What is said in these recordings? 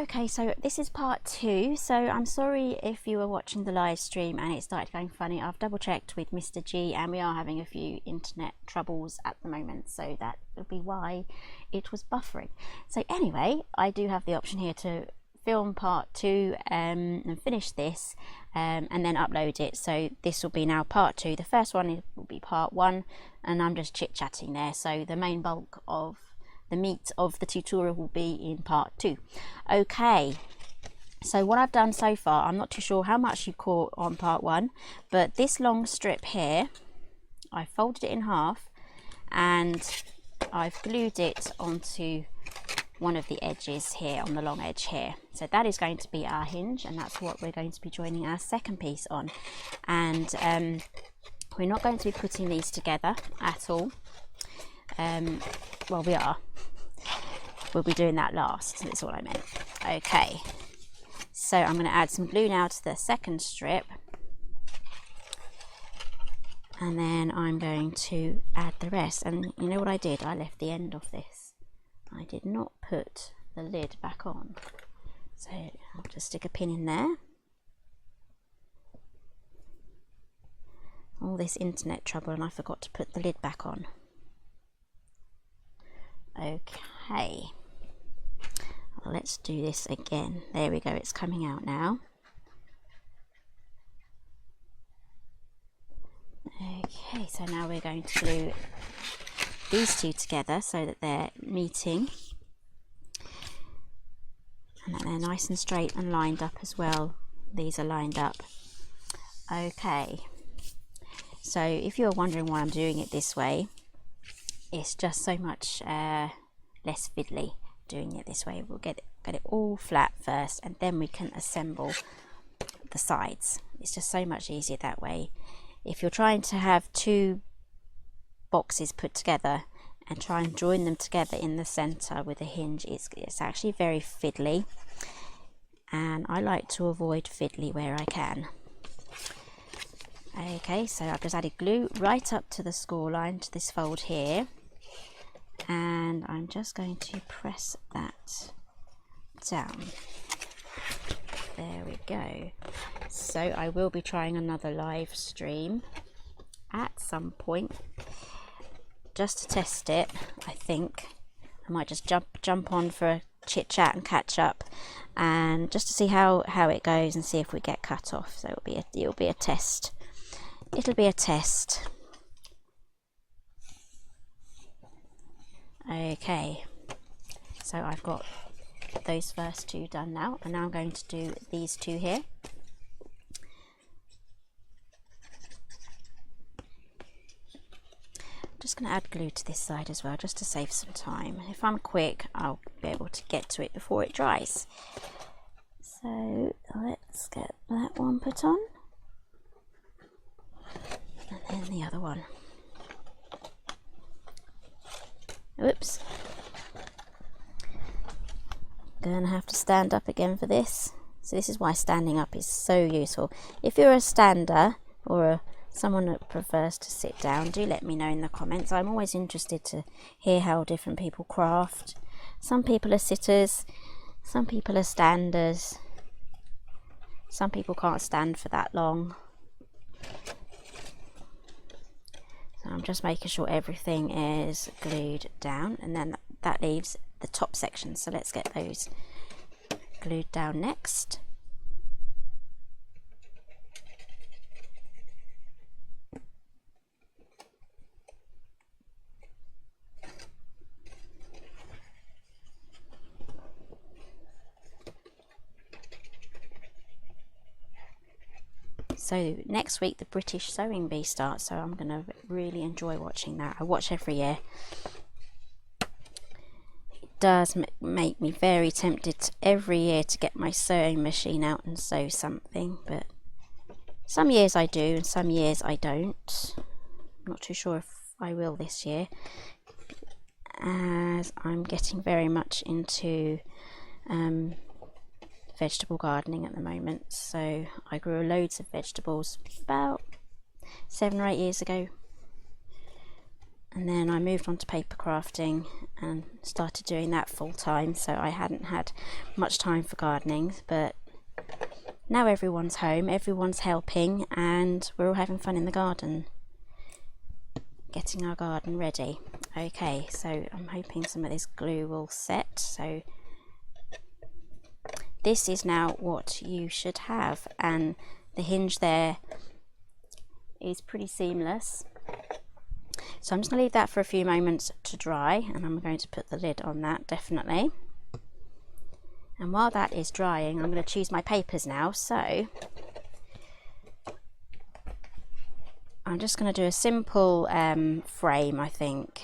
Okay, so this is part 2. So I'm sorry if you were watching the live stream and it started going funny. I've double checked with Mr. G and we are having a few internet troubles at the moment, so that would be why it was buffering. So anyway, I do have the option here to film part 2 and finish this and then upload it. So this will be now part 2. The first one will be part 1 and I'm just chit-chatting there. So the main bulk of the meat of the tutorial will be in part 2. Okay, so what I've done so far, I'm not too sure how much you caught on part 1, but this long strip here, I folded it in half and I've glued it onto one of the edges here, on the long edge here. So that is going to be our hinge, and that's what we're going to be joining our second piece on. And we're not going to be putting these together at all. Well, we are. We'll be doing that last, that's what I meant. Okay, so I'm going to add some glue now to the second strip, and then I'm going to add the rest. And you know what I did? I left the end of this. I did not put the lid back on, so I'll just stick a pin in there. All this internet trouble and I forgot to put the lid back on. Okay, well, let's do this again. There we go, it's coming out now. Okay, so now we're going to glue these two together so that they're meeting and that they're nice and straight and lined up as well. These are lined up. Okay, so if you're wondering why I'm doing it this way, it's just so much less fiddly doing it this way. We'll get it all flat first and then we can assemble the sides. It's just so much easier that way. If you're trying to have two boxes put together and try and join them together in the center with a hinge, it's actually very fiddly, and I like to avoid fiddly where I can. Okay, so I've just added glue right up to the score line to this fold here, and I'm just going to press that down. There we go. So I will be trying another live stream at some point just to test it. I think I might just jump on for a chit chat and catch up, and just to see how it goes and see if we get cut off. So it'll be a test. It'll be a test. Okay, so I've got those first two done now, and now I'm going to do these two here. I'm just going to add glue to this side as well, just to save some time. If I'm quick, I'll be able to get to it before it dries. So let's get that one put on, and then the other one. Oops. Gonna have to stand up again for this. So this is why standing up is so useful. If you're a stander or someone that prefers to sit down, do let me know in the comments. I'm always interested to hear how different people craft. Some people are sitters, some people are standers, some people can't stand for that long. So I'm just making sure everything is glued down, and then that leaves the top section. So let's get those glued down next. So next week the British Sewing Bee starts, so I'm going to really enjoy watching that. I watch every year. It does make me very tempted every year to get my sewing machine out and sew something, but some years I do and some years I don't. I'm not too sure if I will this year, as I'm getting very much into vegetable gardening at the moment. So I grew loads of vegetables about 7 or 8 years ago, And then I moved on to paper crafting and started doing that full time, so I hadn't had much time for gardening, but now everyone's home, everyone's helping, and we're all having fun in the garden, getting our garden ready. Okay, so I'm hoping some of this glue will set. So this is now what you should have, and the hinge there is pretty seamless. So I'm just going to leave that for a few moments to dry, and I'm going to put the lid on that definitely. And while that is drying, I'm going to choose my papers now. So I'm just going to do a simple frame, I think,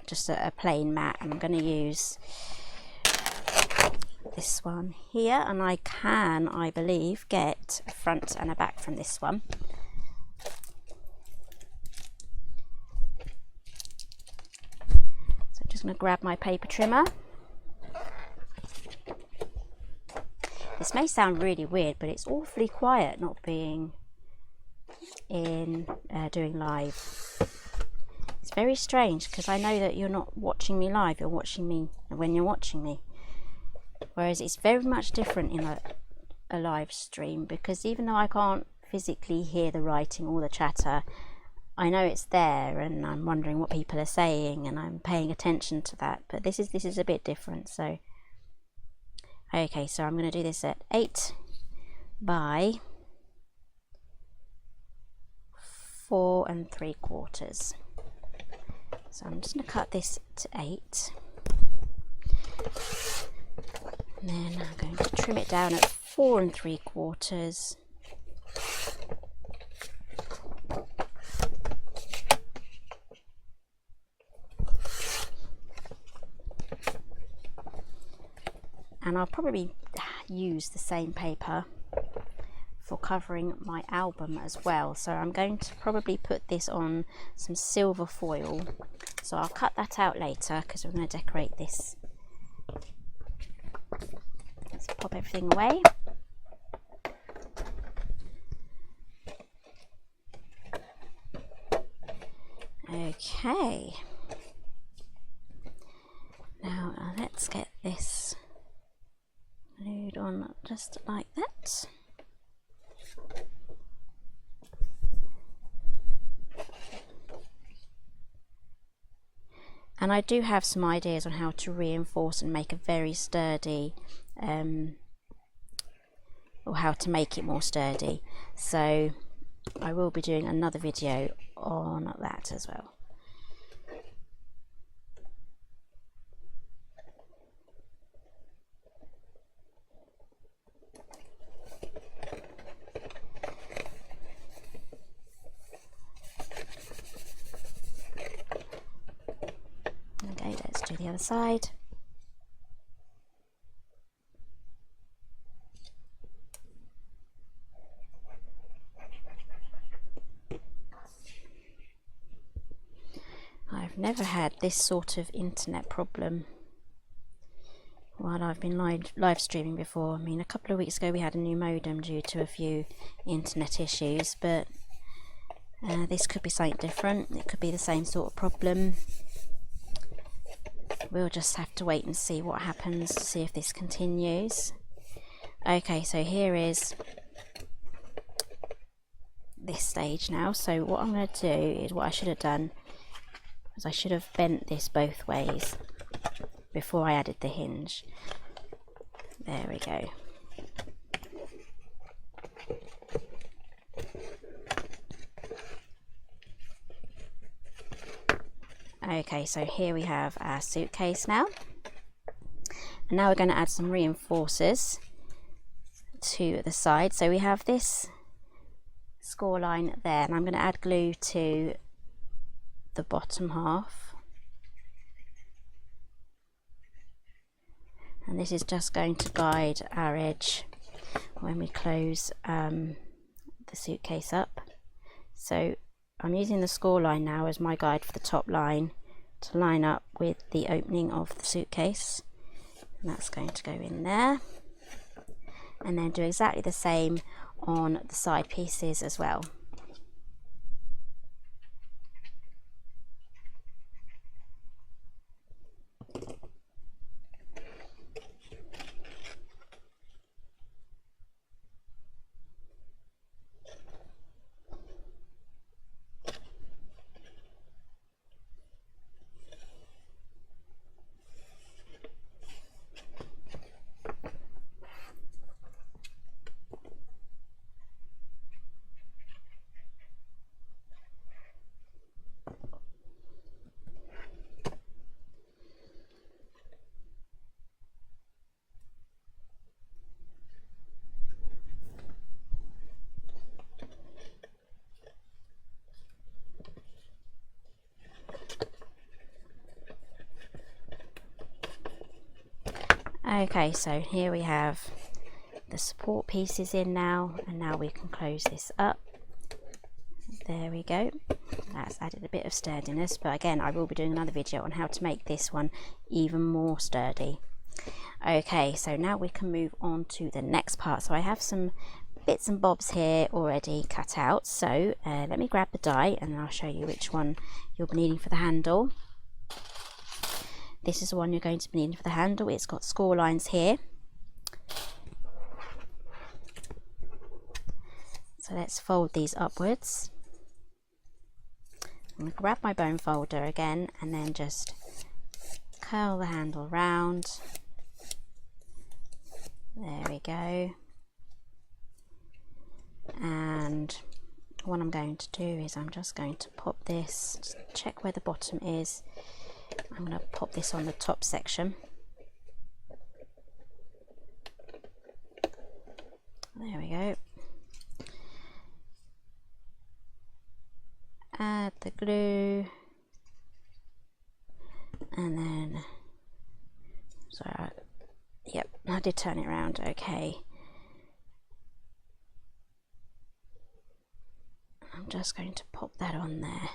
just a plain mat, and I'm going to use this one here, and I can, I believe, get a front and a back from this one. So I'm just going to grab my paper trimmer. This may sound really weird, but it's awfully quiet not being in doing live. It's very strange because I know that you're not watching me live, you're watching me when you're watching me. Whereas it's very much different in a live stream, because even though I can't physically hear the writing or the chatter, I know it's there, and I'm wondering what people are saying, and I'm paying attention to that. But this is a bit different. So okay, so I'm going to do this at 8 by 4 3/4. So I'm just going to cut this to 8, and then I'm going to trim it down at 4 3/4. And I'll probably use the same paper for covering my album as well. So I'm going to probably put this on some silver foil. So I'll cut that out later because we're going to decorate this. Let's pop everything away. Okay. Now let's get this glued on just like that. And I do have some ideas on how to reinforce and make a very sturdy, or how to make it more sturdy. So I will be doing another video on that as well. Okay, let's do the other side. I've never had this sort of internet problem while I've been live streaming before. I mean, a couple of weeks ago we had a new modem due to a few internet issues, but this could be something different. It could be the same sort of problem. We'll just have to wait and see what happens to see if this continues. Okay, so here is this stage now. So what I'm going to do is, what I should have done is I should have bent this both ways before I added the hinge. There we go. Okay, so here we have our suitcase now. And now we're going to add some reinforcers to the side. So we have this score line there, and I'm going to add glue to the bottom half. And this is just going to guide our edge when we close the suitcase up. So I'm using the score line now as my guide for the top line to line up with the opening of the suitcase, and that's going to go in there, and then do exactly the same on the side pieces as well. Okay, so here we have the support pieces in now, and now we can close this up. There we go. That's added a bit of sturdiness, but again, I will be doing another video on how to make this one even more sturdy. Okay, so now we can move on to the next part. So I have some bits and bobs here already cut out, so let me grab the die and I'll show you which one you'll be needing for the handle. This is the one you're going to be needing for the handle. It's got score lines here. So let's fold these upwards. I'm going to grab my bone folder again and then just curl the handle round. There we go. And what I'm going to do is I'm just going to pop this, just check where the bottom is. I'm going to pop this on the top section. There we go. Add the glue, and then, sorry, yep, I did turn it around, okay. I'm just going to pop that on there.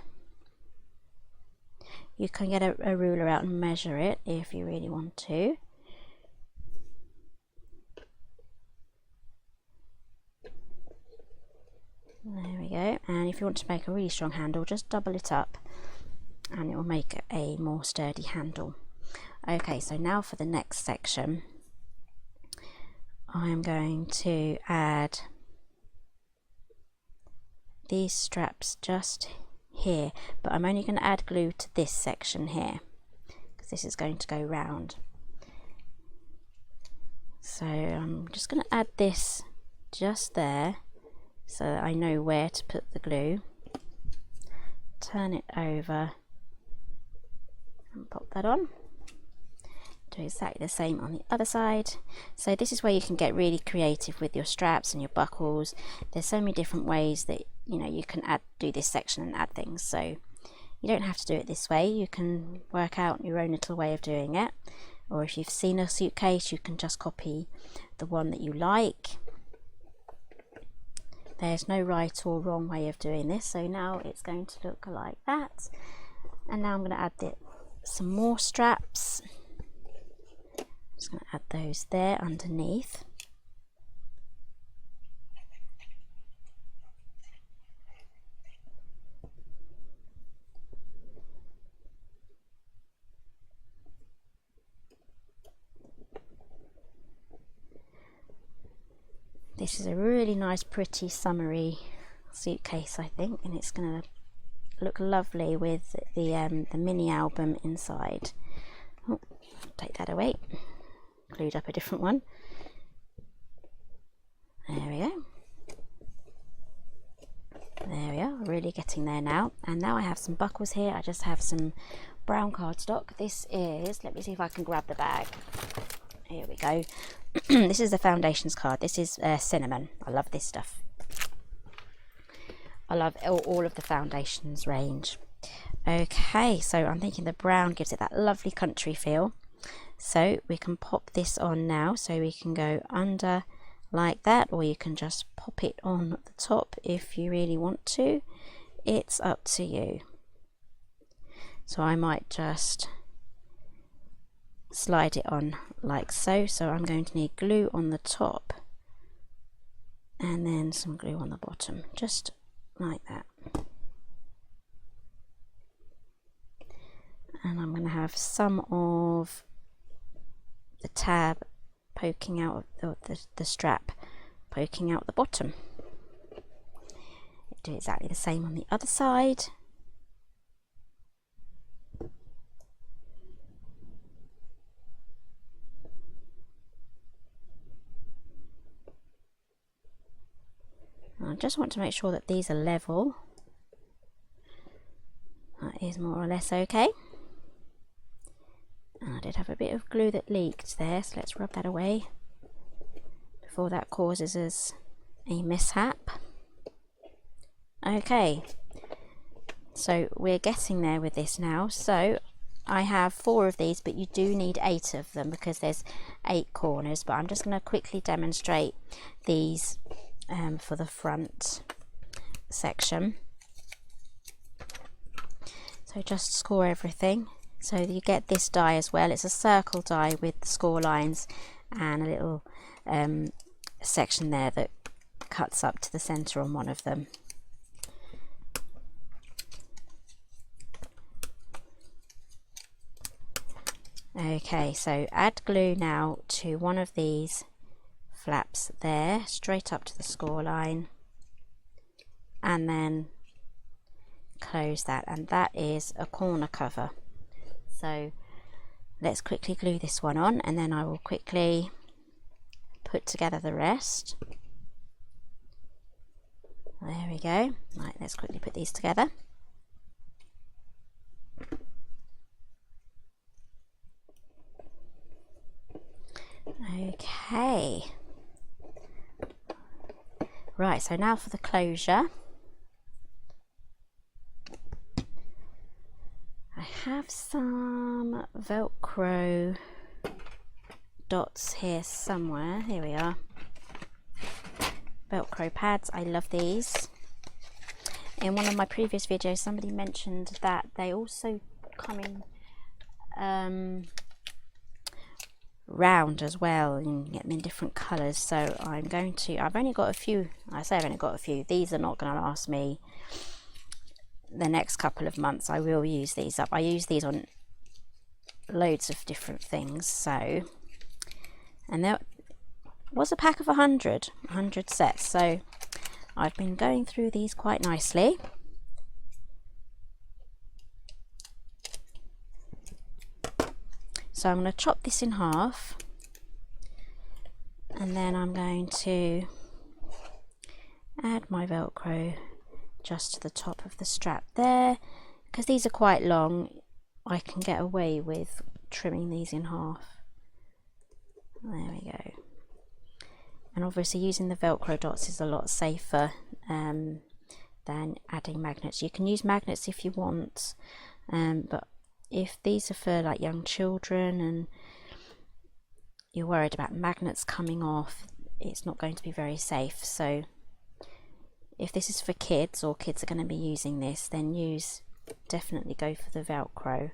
You can get a ruler out and measure it if you really want to. There we go, and if you want to make a really strong handle, just double it up and it will make a more sturdy handle. Okay, so now for the next section, I'm going to add these straps just here, but I'm only going to add glue to this section here because this is going to go round. So I'm just going to add this just there so that I know where to put the glue. Turn it over and pop that on. Do exactly the same on the other side. So this is where you can get really creative with your straps and your buckles. There's so many different ways that you can do this section and add things, so you don't have to do it this way. You can work out your own little way of doing it, or if you've seen a suitcase, you can just copy the one that you like. There's no right or wrong way of doing this. So now it's going to look like that, and now I'm going to add some more straps. I'm just going to add those there underneath. This is a really nice, pretty, summery suitcase, I think, and it's going to look lovely with the mini album inside. Oh, take that away. Glued up a different one. There we go. There we are, really getting there now. And now I have some buckles here. I just have some brown cardstock. This is, let me see if I can grab the bag. Here we go. This is the foundations card. This is cinnamon. I love this stuff. I love all of the foundations range. Okay, so I'm thinking the brown gives it that lovely country feel. So we can pop this on now. So we can go under like that, or you can just pop it on the top if you really want to. It's up to you. So I might just slide it on like so. So I'm going to need glue on the top and then some glue on the bottom, just like that. And I'm going to have some of the tab poking out of the strap poking out the bottom. Do exactly the same on the other side. I just want to make sure that these are level. That is more or less okay. And I did have a bit of glue that leaked there, so let's rub that away before that causes us a mishap. Okay, so we're getting there with this now. So I have 4 of these, but you do need 8 of them because there's 8 corners. But I'm just going to quickly demonstrate these for the front section. So just score everything. So you get this die as well. It's a circle die with the score lines and a little section there that cuts up to the center on one of them. Okay, so add glue now to one of these flaps there, straight up to the score line, and then close that, and that is a corner cover. So let's quickly glue this one on, and then I will quickly put together the rest. There we go. Right, let's quickly put these together. Okay, right, so now for the closure. I have some Velcro dots here somewhere. Here we are. Velcro pads, I love these. In one of my previous videos somebody mentioned that they also come in round as well, and you can get them in different colours. So I'm going to, I've only got a few, I say I've only got a few, these are not going to last me the next couple of months. I will use these up. I use these on loads of different things. So, and there was a pack of 100 sets, so I've been going through these quite nicely. So I'm going to chop this in half, and then I'm going to add my Velcro just to the top of the strap there. Because these are quite long, I can get away with trimming these in half. There we go. And obviously using the Velcro dots is a lot safer than adding magnets. You can use magnets if you want, but if these are for like young children and you're worried about magnets coming off, it's not going to be very safe. So if this is for kids, or kids are going to be using this, then definitely go for the Velcro.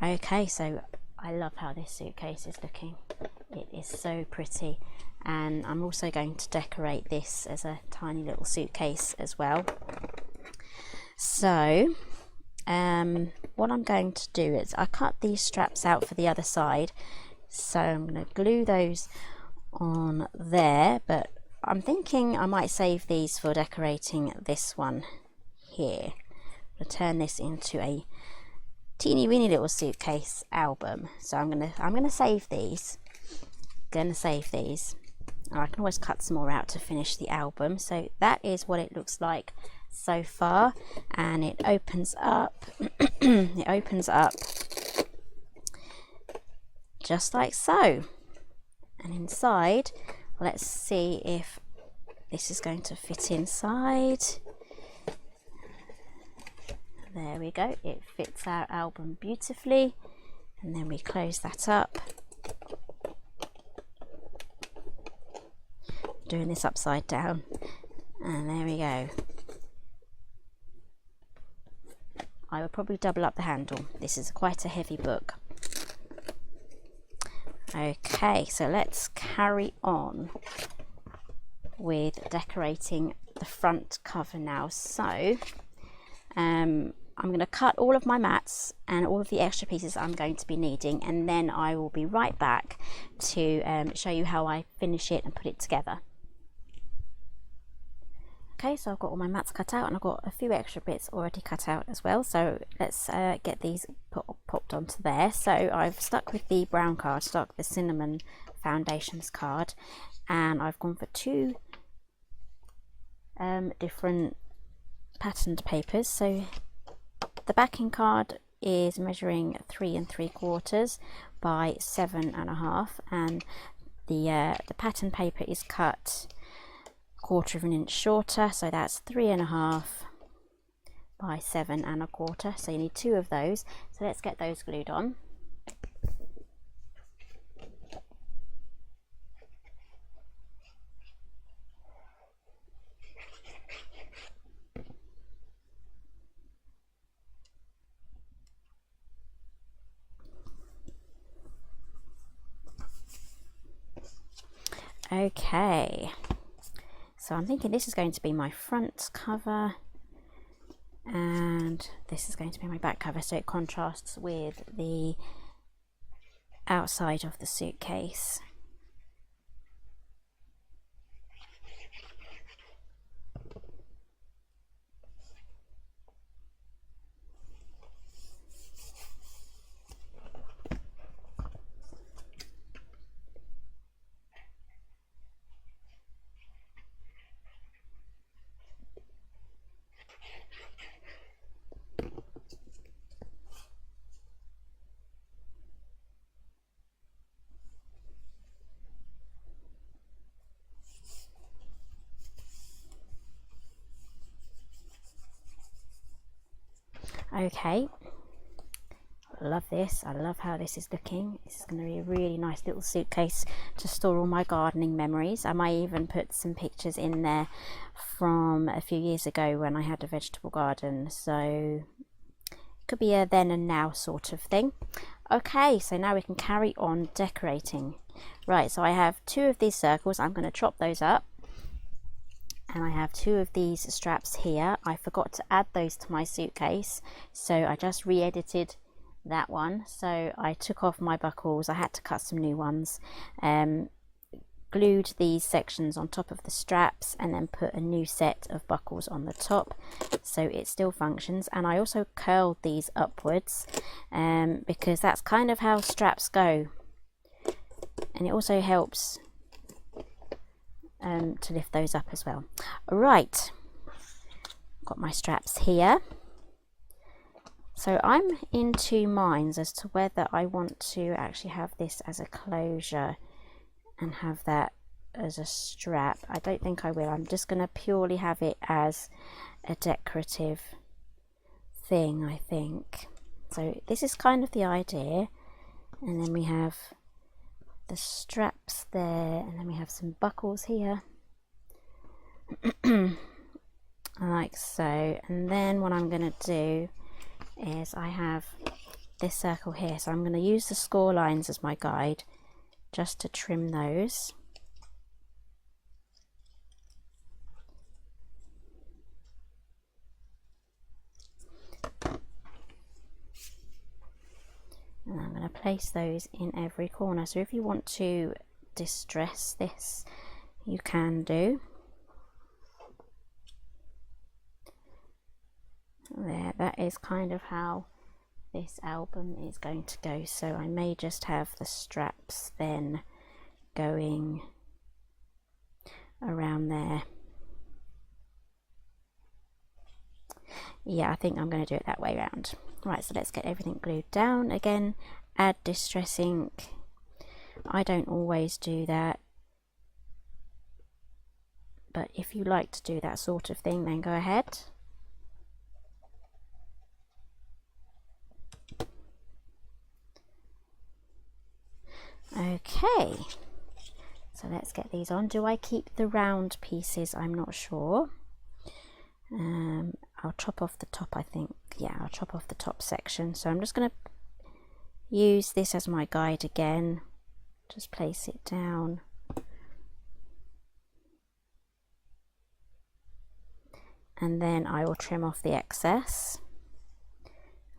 Okay, so I love how this suitcase is looking. It is so pretty, and I'm also going to decorate this as a tiny little suitcase as well. So what I'm going to do is I cut these straps out for the other side, so I'm going to glue those on there, but I'm thinking I might save these for decorating this one here. I'm going to turn this into a teeny weeny little suitcase album. So I'm gonna save these. And I can always cut some more out to finish the album. So that is what it looks like so far, and it opens up. It opens up just like so, and inside, let's see if this is going to fit inside. There we go, it fits our album beautifully, and then we close that up. Doing this upside down, and there we go. I will probably double up the handle. This is quite a heavy book. Okay, so let's carry on with decorating the front cover now. So I'm going to cut all of my mats and all of the extra pieces I'm going to be needing, and then I will be right back to show you how I finish it and put it together. Okay, so I've got all my mats cut out, and I've got a few extra bits already cut out as well. So let's get these popped onto there. So I've stuck with the brown cardstock, the Cinnamon Foundations card, and I've gone for 2 different patterned papers. So the backing card is measuring 3 3/4 by 7 1/2, and the pattern paper is cut 1/4 of an inch shorter, so that's 3.5 by 7.25, so you need 2 of those. So let's get those glued on. Okay, so I'm thinking this is going to be my front cover and this is going to be my back cover, so it contrasts with the outside of the suitcase. Okay, love this. I love how this is looking. This is going to be a really nice little suitcase to store all my gardening memories. I might even put some pictures in there from a few years ago when I had a vegetable garden, so it could be a then and now sort of thing. Okay, so now we can carry on decorating. Right, so I have 2 of these circles. I'm going to chop those up. And I have 2 of these straps here. I forgot to add those to my suitcase, so I just re-edited that one. So I took off my buckles, I had to cut some new ones, glued these sections on top of the straps and then put a new set of buckles on the top so it still functions. And I also curled these upwards because that's kind of how straps go, and it also helps to lift those up as well. Right, got my straps here. So I'm in 2 minds as to whether I want to actually have this as a closure and have that as a strap. I don't think I will. I'm just going to purely have it as a decorative thing, I think. So this is kind of the idea, and then we have the straps there, and then we have some buckles here like so. And then what I'm going to do is I have this circle here, so I'm going to use the score lines as my guide just to trim those. And I'm going to place those in every corner. So if you want to distress this, you can do. There, that is kind of how this album is going to go. So I may just have the straps then going around there. Yeah, I think I'm going to do it that way around. Right, so let's get everything glued down. Again, add distress ink. I don't always do that, but if you like to do that sort of thing, then go ahead. Okay, so let's get these on. Do I keep the round pieces? I'm not sure. I'll chop off the top, I think. Yeah, I'll chop off the top section. So I'm just going to use this as my guide again. Just place it down. And then I will trim off the excess.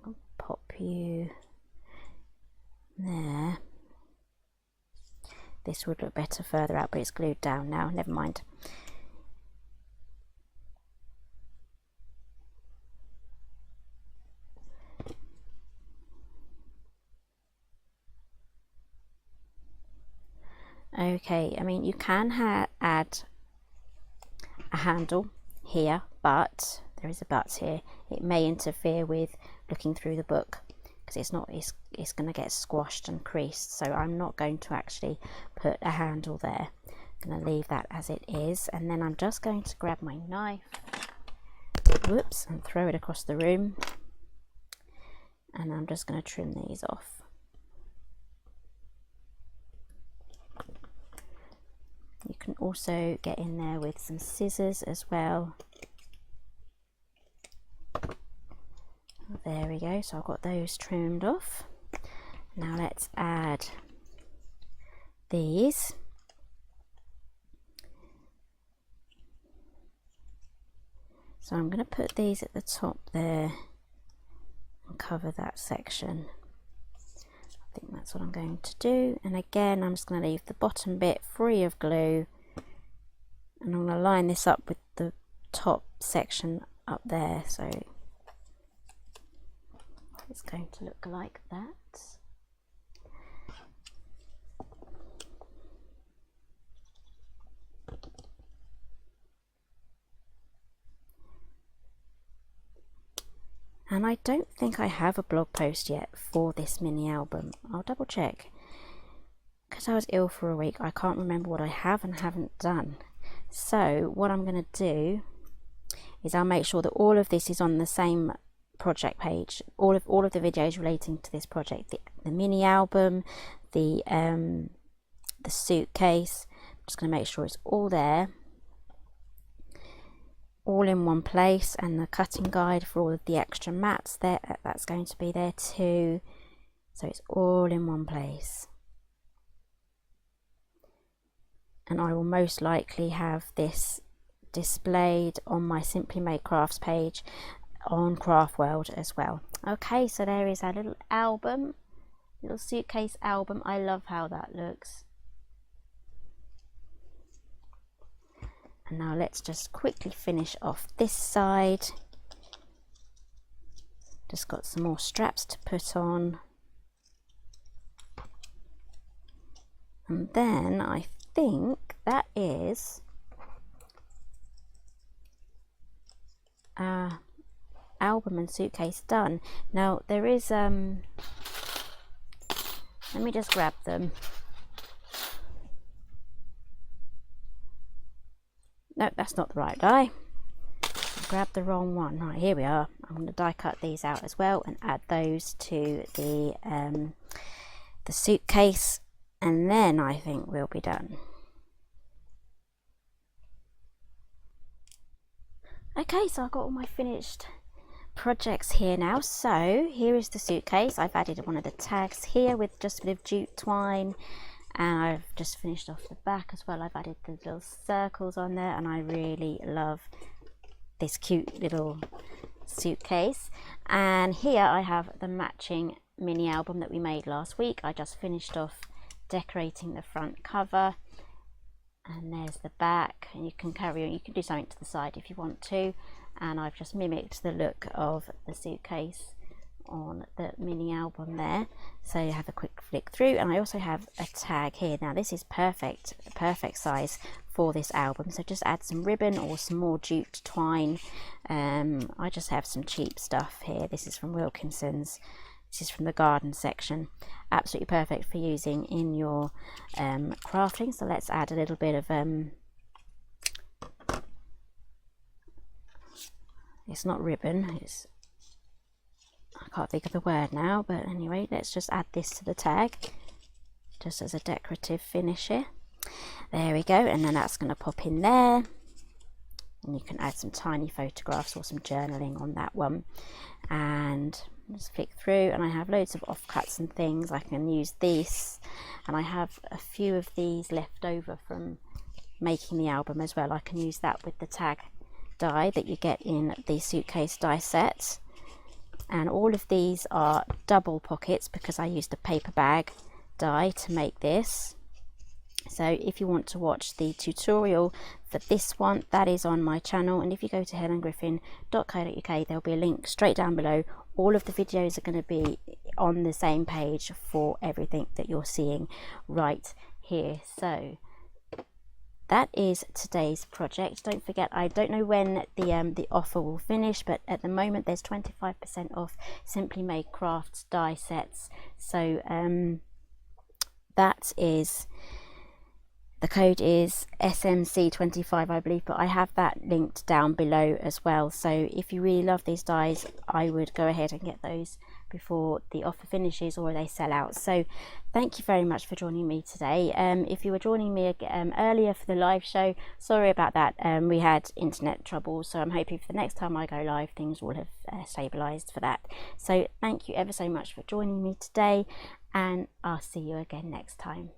I'll pop you there. This would look better further out, but it's glued down now. Never mind. Okay, I mean, you can add a handle here, but there is a but here. It may interfere with looking through the book because it's going to get squashed and creased, so I'm not going to actually put a handle there. going to leave that as it is, and then I'm just going to grab my knife, whoops, and throw it across the room, and I'm just going to trim these off. You can also get in there with some scissors as well. There we go, so I've got those trimmed off. Now let's add these. So I'm going to put these at the top there and cover that section. I think that's what I'm going to do, and again I'm just going to leave the bottom bit free of glue, and I'm going to line this up with the top section up there, so it's going to look like that. And I don't think I have a blog post yet for this mini album. I'll double check. Because I was ill for a week, I can't remember what I have and haven't done. So what I'm going to do is I'll make sure that all of this is on the same project page. All of the videos relating to this project. The mini album, the suitcase. I'm just going to make sure it's all there, all in one place, and the cutting guide for all of the extra mats there, that's going to be there too, so it's all in one place. And I will most likely have this displayed on my Simply Made Crafts page on Craft World as well. Okay, so there is our little album, little suitcase album. I love how that looks. And now let's just quickly finish off this side. Just got some more straps to put on. And then I think that is our album and suitcase done. Now there is, let me just grab them. No, that's not the right die. I grabbed the wrong one. Right, here we are. I'm going to die cut these out as well and add those to the suitcase, and then I think we'll be done. Okay, so I've got all my finished projects here now. So here is the suitcase. I've added one of the tags here with just a bit of jute twine. And I've just finished off the back as well. I've added the little circles on there, and I really love this cute little suitcase. And here I have the matching mini album that we made last week. I just finished off decorating the front cover, and there's the back, and you can carry on, you can do something to the side if you want to, and I've just mimicked the look of the suitcase on the mini album there, so you have a quick flick through. And I also have a tag here. Now this is perfect size for this album, so just add some ribbon or some more jute twine. I just have some cheap stuff here. This is from Wilkinson's. This is from the garden section. Absolutely perfect for using in your crafting. So let's add a little bit of it's not ribbon, it's, I can't think of the word now, but anyway, let's just add this to the tag just as a decorative finish here. There we go, and then that's going to pop in there, and you can add some tiny photographs or some journaling on that one. And just flick through, and I have loads of offcuts and things. I can use this, and I have a few of these left over from making the album as well. I can use that with the tag die that you get in the Suitcase Die Set. And all of these are double pockets because I used a paper bag die to make this. So if you want to watch the tutorial for this one, that is on my channel, and if you go to helengriffin.co.uk, there'll be a link straight down below. All of the videos are going to be on the same page for everything that you're seeing right here. So that is today's project. Don't forget, I don't know when the offer will finish, but at the moment there's 25% off Simply Made Crafts die sets. So that is The code is SMC25, I believe, but I have that linked down below as well. So if you really love these dies, I would go ahead and get those before the offer finishes or they sell out. So thank you very much for joining me today. If you were joining me earlier for the live show, sorry about that. We had internet trouble, so I'm hoping for the next time I go live things will have stabilized for that. So thank you ever so much for joining me today, and I'll see you again next time.